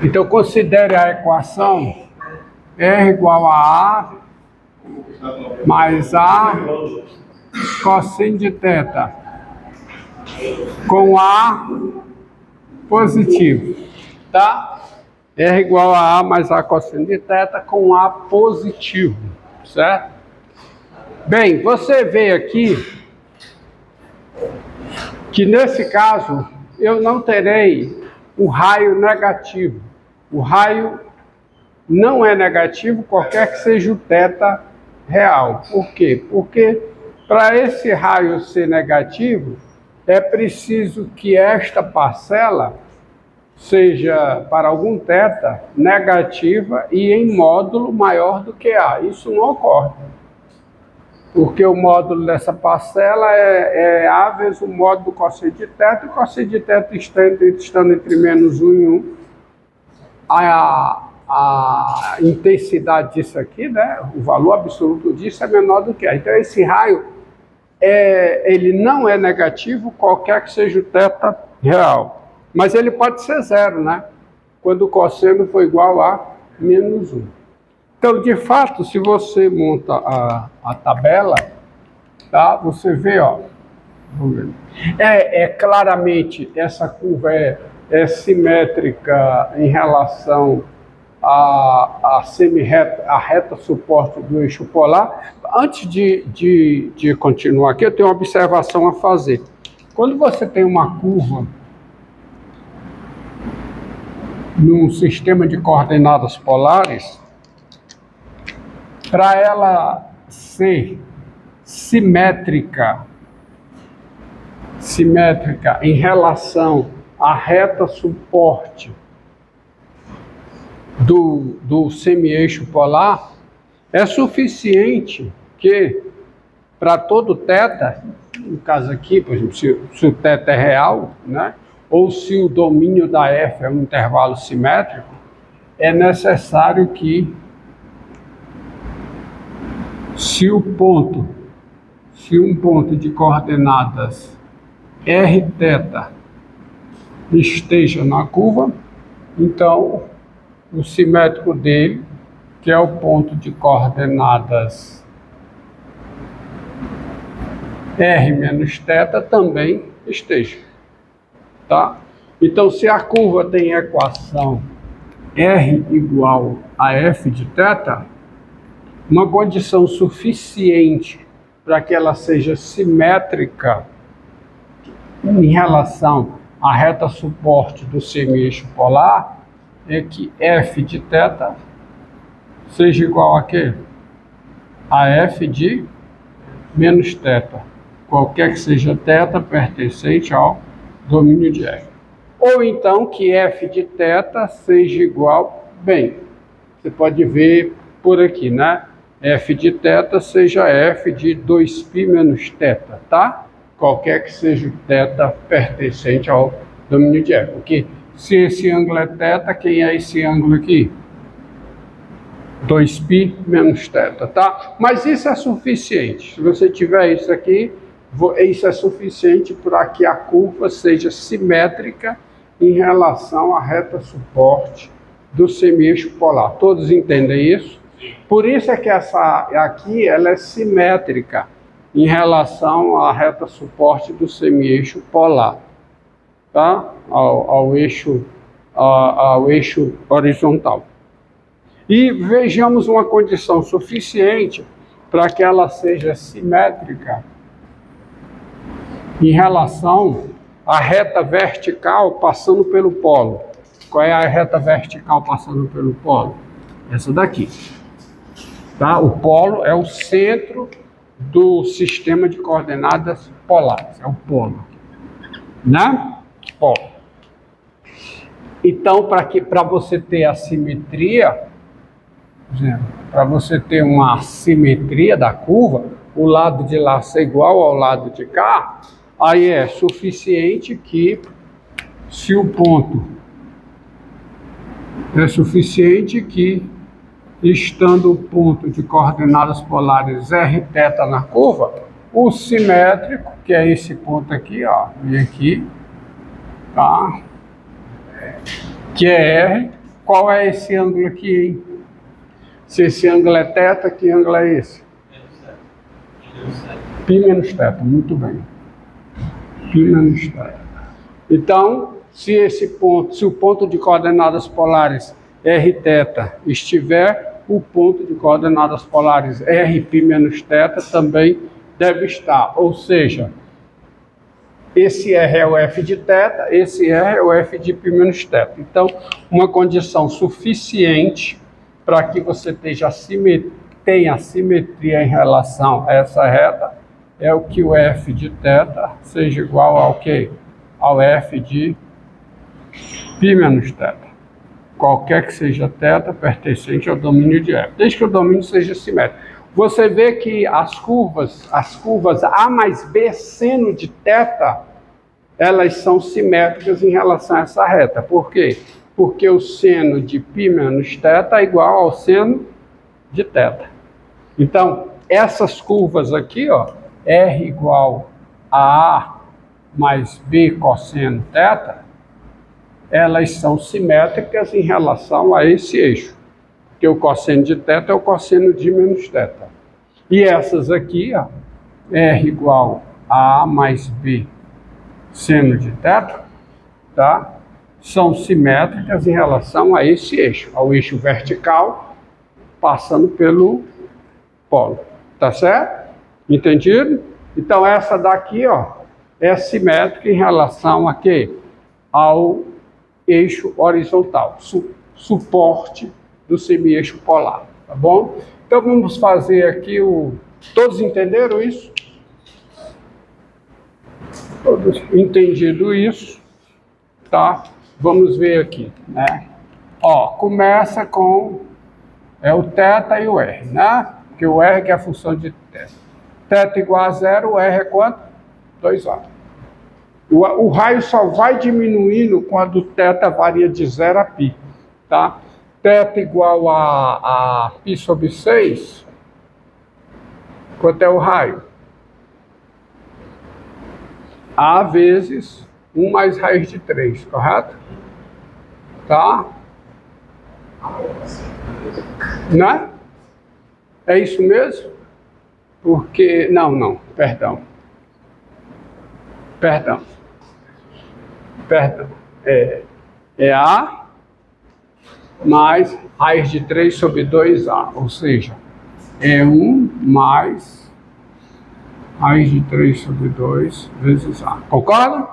Então, considere a equação R igual a A mais A cosseno de θ com A positivo, tá? R igual a A mais A cosseno de θ com A positivo, certo? Bem, você vê aqui que nesse caso eu não terei o raio negativo. O raio não é negativo, qualquer que seja o θ real. Por quê? Porque para esse raio ser negativo, é preciso que esta parcela seja, para algum θ, negativa e em módulo maior do que A. Isso não ocorre. Porque o módulo dessa parcela é A vezes o módulo do cosseno de θ, e o cosseno de θ estando entre menos 1 e 1, a intensidade disso aqui, né, o valor absoluto disso é menor do que A. Então esse raio, ele não é negativo, qualquer que seja o θ real. Mas ele pode ser zero, né? Quando o cosseno for igual a menos 1. Então, de fato, se você monta a tabela, tá? Você vê, ó, claramente essa curva é simétrica em relação à semi-reta, a reta suporte do eixo polar. Antes de continuar aqui, eu tenho uma observação a fazer. Quando você tem uma curva num sistema de coordenadas polares, para ela ser simétrica em relação à reta suporte do semi-eixo polar, é suficiente que, para todo θ, no caso aqui, por exemplo, se o θ é real, né, ou se o domínio da F é um intervalo simétrico, é necessário que, se um ponto de coordenadas Rθ esteja na curva, então o simétrico dele, que é o ponto de coordenadas R menos θ, também esteja, tá? Então, se a curva tem equação R igual a F de θ, uma condição suficiente para que ela seja simétrica em relação à reta suporte do semi-eixo polar é que F de θ seja igual a quê? A F de menos θ, qualquer que seja θ pertencente ao domínio de F. Ou então que F de θ seja igual, bem, você pode ver por aqui, né? F de θ seja F de 2π menos θ, tá? Qualquer que seja o θ pertencente ao domínio de F. Porque se esse ângulo é θ, quem é esse ângulo aqui? 2π menos θ, tá? Mas isso é suficiente. Se você tiver isso aqui, isso é suficiente para que a curva seja simétrica em relação à reta suporte do semi-eixo polar. Todos entendem isso? Por isso é que essa aqui ela é simétrica em relação à reta suporte do semi-eixo polar, tá? Ao eixo horizontal. E vejamos uma condição suficiente para que ela seja simétrica em relação à reta vertical passando pelo polo. Qual é a reta vertical passando pelo polo? Essa daqui. Tá? O polo é o centro do sistema de coordenadas polares, é o polo, né? Polo. Então, para você ter a simetria, para você ter uma simetria da curva, o lado de lá ser igual ao lado de cá, aí é suficiente que, se o ponto é suficiente que, estando o ponto de coordenadas polares Rθ na curva, o simétrico, que é esse ponto aqui, ó, e aqui, tá? Que é R, qual é esse ângulo aqui, hein? Se esse ângulo é θ, que ângulo é esse? Π menos θ, muito bem. Π menos θ. Então, se o ponto de coordenadas polares Rθ estiver, o ponto de coordenadas polares Rπ menos θ também deve estar. Ou seja, esse R é o F de θ, esse R é o F de π menos θ. Então, uma condição suficiente para que você tenha simetria em relação a essa reta é o que o F de θ seja igual ao quê? Ao F de π menos θ. Qualquer que seja θ pertencente ao domínio de F, desde que o domínio seja simétrico. Você vê que as curvas A mais B seno de θ, elas são simétricas em relação a essa reta. Por quê? Porque o seno de π menos θ é igual ao seno de θ. Então, essas curvas aqui, ó, R igual a A mais B cosseno θ, elas são simétricas em relação a esse eixo. Porque o cosseno de θ é o cosseno de menos θ. E essas aqui, ó, R igual a A mais B seno de θ, tá? São simétricas em relação a esse eixo, ao eixo vertical, passando pelo polo. Tá certo? Entendido? Então essa daqui, ó, é simétrica em relação a quê? Ao eixo horizontal, suporte do semi-eixo polar, tá bom? Então vamos fazer aqui Todos entenderam isso? Todos entendido isso, tá? Vamos ver aqui, né? Ó, começa com o θ e o R, né? Porque o R que é a função de θ. θ igual a 0, o R é quanto? 2A. O raio só vai diminuindo quando θ varia de 0 a π, tá? θ igual a π sobre 6, quanto é o raio? A vezes 1 mais raiz de 3, correto? Tá? Né? É isso mesmo? Porque... Não, perdão. É A mais raiz de 3 sobre 2A, ou seja, é 1 mais raiz de 3 sobre 2 vezes A. Concorda?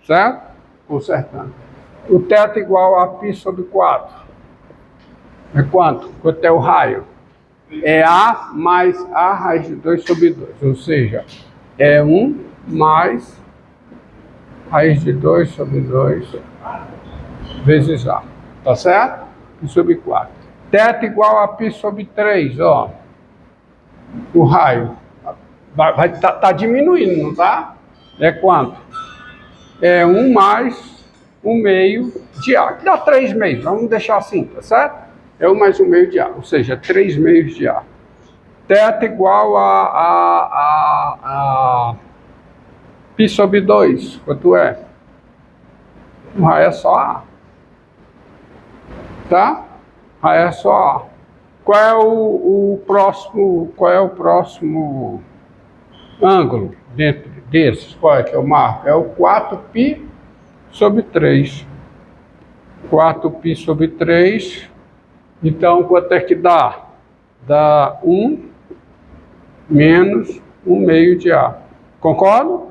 Certo? Consertando. O θ igual a π sobre 4. É quanto? Quanto é o raio? É A mais A raiz de 2 sobre 2, ou seja, é 1 mais raiz de 2 sobre 2 vezes A. Tá certo? Π sobre 4. θ igual a π sobre 3, ó. O raio vai tá diminuindo, não tá? É quanto? É 1 mais 1 meio de A, que dá 3 meios. Vamos deixar assim, tá certo? É 1 mais 1 meio de A, ou seja, 3 meios de A. θ igual a π sobre 2, quanto é? O raio é só A. Tá? O raio é só A. Qual é o próximo ângulo dentro desses? Qual é que eu marco? É o 4π sobre 3. 4π sobre 3. Então, quanto é que dá? Dá 1 menos 1 meio de A. Concordo?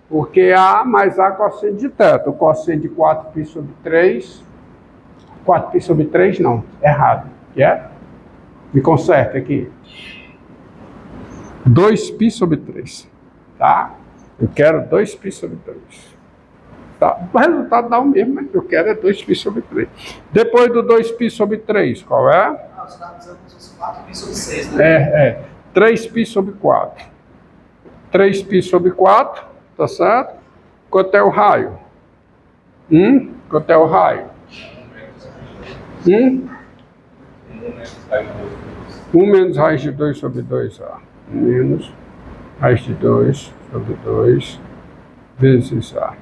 Porque A mais A cosseno de θ. O cosseno de 4π sobre 3... 4π sobre 3 não, errado. Me conserta aqui. 2π sobre 3. Tá? Eu quero 2π sobre 3. Tá? O resultado dá o mesmo, mas eu quero é 2π sobre 3. Depois do 2π sobre 3, qual é? Os dados são 4π sobre 6, né? 3π sobre 4. 3π sobre 4, tá certo? Quanto é o raio? Quanto é o raio? 1 menos raiz de 2 sobre 2A. Menos raiz de 2 sobre 2 vezes A.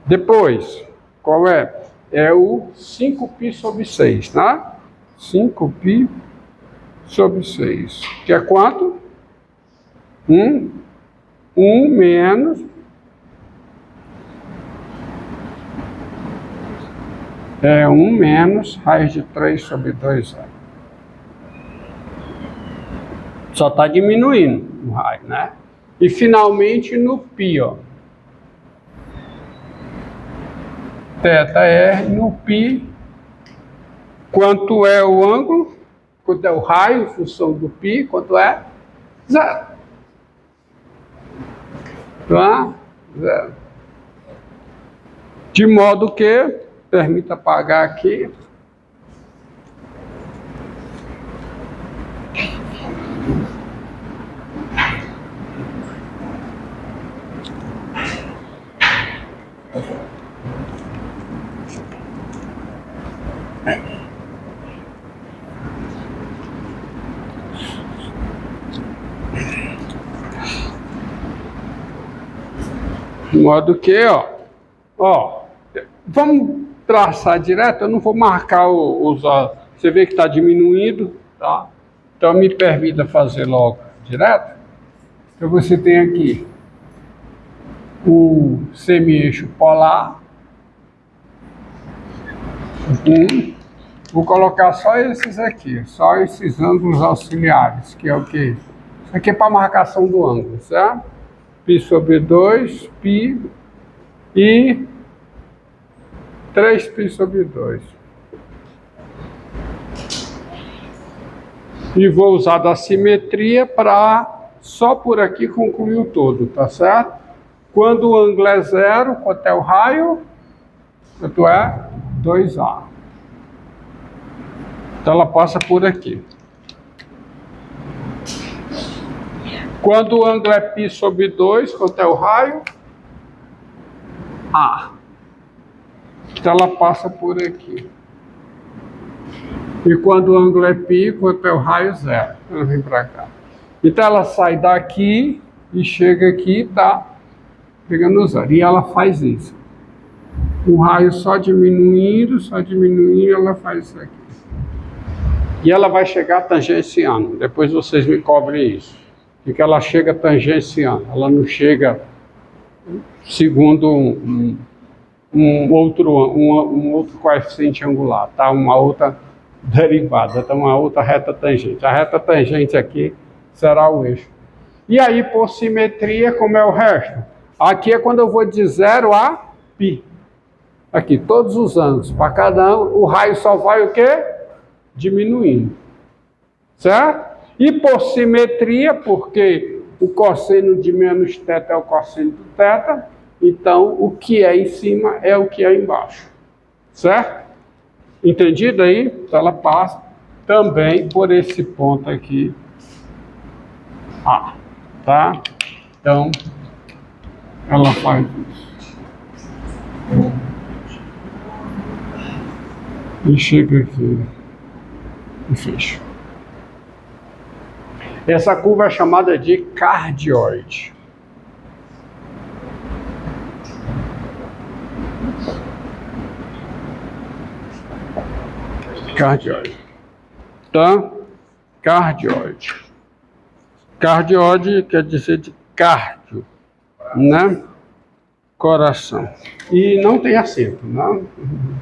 Depois, qual é? é o 5π sobre 6, tá? 5π sobre 6, que é quanto? 1 menos é 1 menos raiz de 3 sobre 2. Só está diminuindo o raio, né? E finalmente no π, ó. Θ R no π, quanto é o ângulo, quanto é o raio em função do π, quanto é? 0. Tá? 0. De modo que, permita apagar aqui. De modo que, ó, vamos traçar direto, eu não vou marcar os, ó, você vê que está diminuindo, tá? Então me permita fazer logo direto. Então você tem aqui o semi-eixo polar. Vou colocar só esses aqui, só esses ângulos auxiliares, que é o quê? Isso aqui é para marcação do ângulo, certo? π sobre 2, π e 3π sobre 2. E vou usar da simetria para só por aqui concluir o todo, tá certo? Quando o ângulo é 0, quanto é o raio? Quanto é? 2A. Então ela passa por aqui. Quando o ângulo é π sobre 2, quanto é o raio? A. Então ela passa por aqui. E quando o ângulo é π, quanto é o raio? 0. Ela vem para cá. Então ela sai daqui e chega aqui, tá pegando 0. E ela faz isso. O raio só diminuindo, ela faz isso aqui. E ela vai chegar tangenciando. Depois vocês me cobrem isso. Que ela chega tangenciando, ela não chega segundo um outro coeficiente angular, tá? Uma outra derivada, tá? Uma outra reta tangente. A reta tangente aqui será o eixo. E aí, por simetria, como é o resto? Aqui é quando eu vou de 0 a π. Aqui, todos os ângulos, para cada ângulo, o raio só vai o quê? Diminuindo. Certo? E por simetria, porque o cosseno de menos θ é o cosseno do θ, então o que é em cima é o que é embaixo. Certo? Entendido aí? Então ela passa também por esse ponto aqui. A. Tá? Então, ela faz isso. E chega aqui. E fecha. Essa curva é chamada de cardioide. Cardioide. Tá? Cardioide. Cardioide quer dizer de cardio, né? Coração. E não tem acento, não?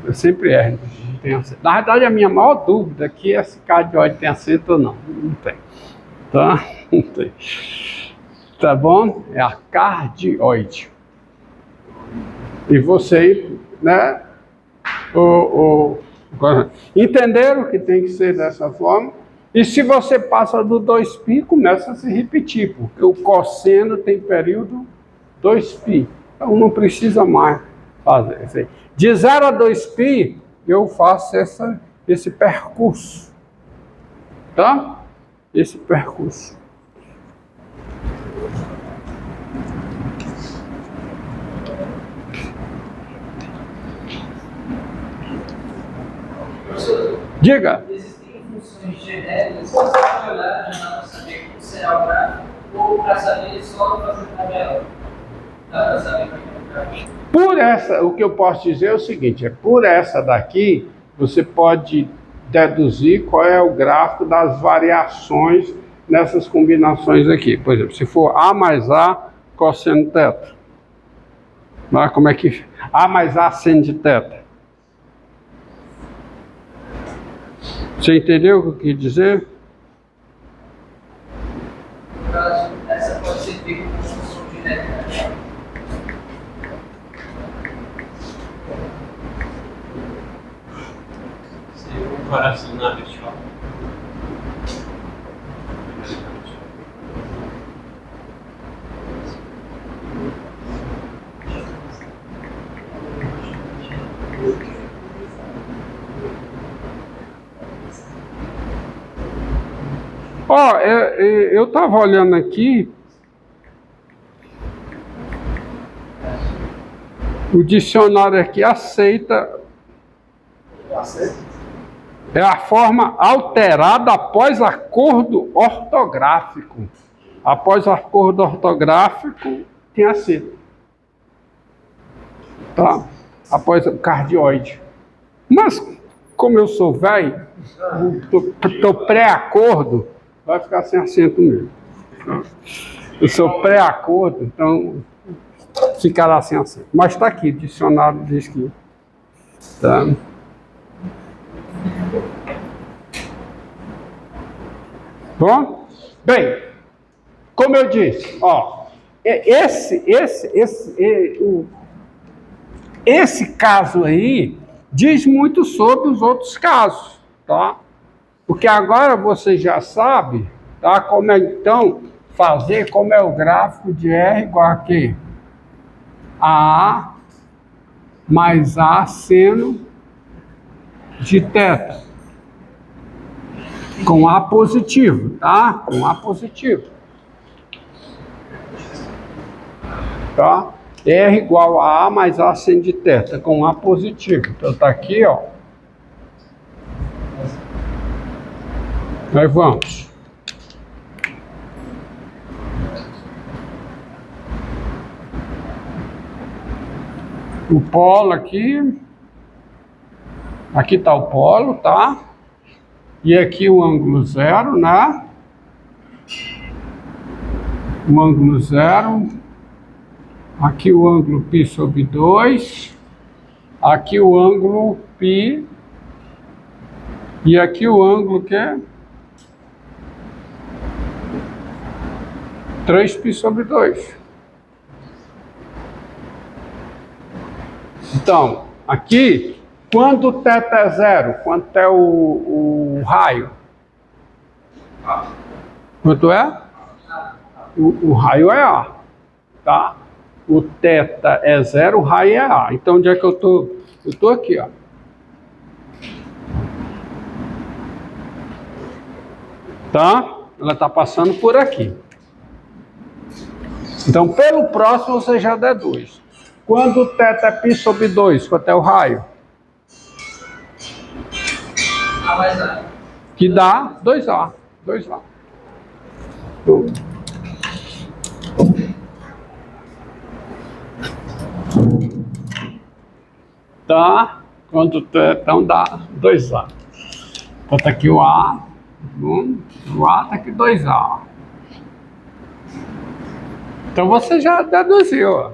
Eu sempre erro, não tem acento. Na verdade, a minha maior dúvida aqui é se cardioide tem acento ou não. Não tem. Tá? Não tem. Tá bom? É a cardioide. E vocês, né? Entenderam que tem que ser dessa forma? E se você passa do 2π, começa a se repetir, porque o cosseno tem período 2π. Então não precisa mais fazer isso aí. De 0 a 2π, eu faço esse percurso. Tá? Esse percurso. Diga. Existem funções genéricas que você pode olhar para saber como será o gráfico ou para saber só fazer tabela. Dá para saber como é o Por essa, o que eu posso dizer é o seguinte, por essa daqui, você pode deduzir qual é o gráfico das variações nessas combinações aqui. Por exemplo, se for A mais A cosseno θ. Mas como é que... A mais A seno de θ. Você entendeu o que eu quis dizer? Essa pode ser feita com função direta. Comparação na vertical. Ó, eu estava olhando aqui, o dicionário aqui aceita, é a forma alterada após acordo ortográfico. Após acordo ortográfico, tem aceito. Tá? Após o cardioide. Mas, como eu sou velho, estou pré-acordo, vai ficar sem acento mesmo. Eu sou pré-acordo, então ficará sem acento. Mas está aqui, o dicionário diz que... Tá? Bom? Bem, como eu disse, ó, esse caso aí diz muito sobre os outros casos, tá? Porque agora você já sabe, tá? Como é, então, fazer como é o gráfico de R igual a quê? A mais A seno de θ. Com A positivo, tá? Com A positivo. Tá? R igual a A mais A seno de θ, com A positivo. Então tá aqui, ó. Aí vamos. O polo aqui. Aqui está o polo, tá? E aqui o ângulo zero, né? O ângulo zero. Aqui o ângulo π sobre 2. Aqui o ângulo π. E aqui o ângulo que é 3π sobre 2. Então, aqui, quando θ é zero, quanto é o raio? Quanto é? O raio é A, tá? O θ é zero, o raio é A. Então, onde é que eu tô? Eu tô aqui, ó. Tá? Ela tá passando por aqui. Então, pelo próximo, você já deduz. Quando θ é π sobre 2, quanto é o raio? A mais A. Que dá 2A. 2A. Tá? Quando então dá 2A. Então tá aqui o A. O A tá aqui 2A. Então você já deduziu, ó.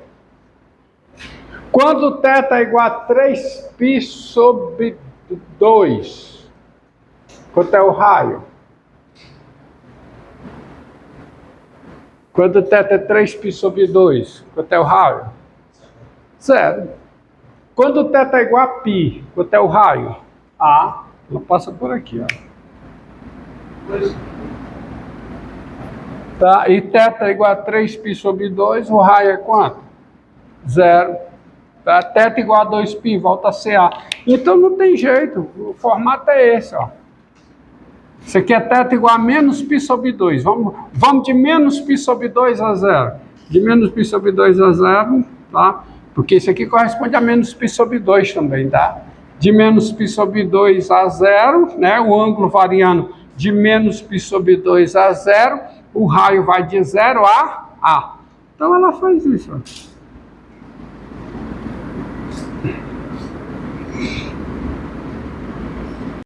Quando θ é igual a 3π sobre 2, quanto é o raio? Quando θ é 3π sobre 2, quanto é o raio? Zero. Quando θ é igual a π, quanto é o raio? A. Ela passa por aqui, ó. Tá? E θ é igual a 3π sobre 2, o raio é quanto? Zero. Tá? Θ igual a 2π, volta a ser A. Então não tem jeito, o formato é esse, ó. Isso aqui é θ igual a menos π sobre 2. Vamos de menos π sobre 2 a 0. De menos π sobre 2 a 0, tá? Porque isso aqui corresponde a menos π sobre 2 também, tá? De menos π sobre 2 a 0, né? O ângulo variando de menos π sobre 2 a 0, o raio vai de 0 a A. Então ela faz isso, ó.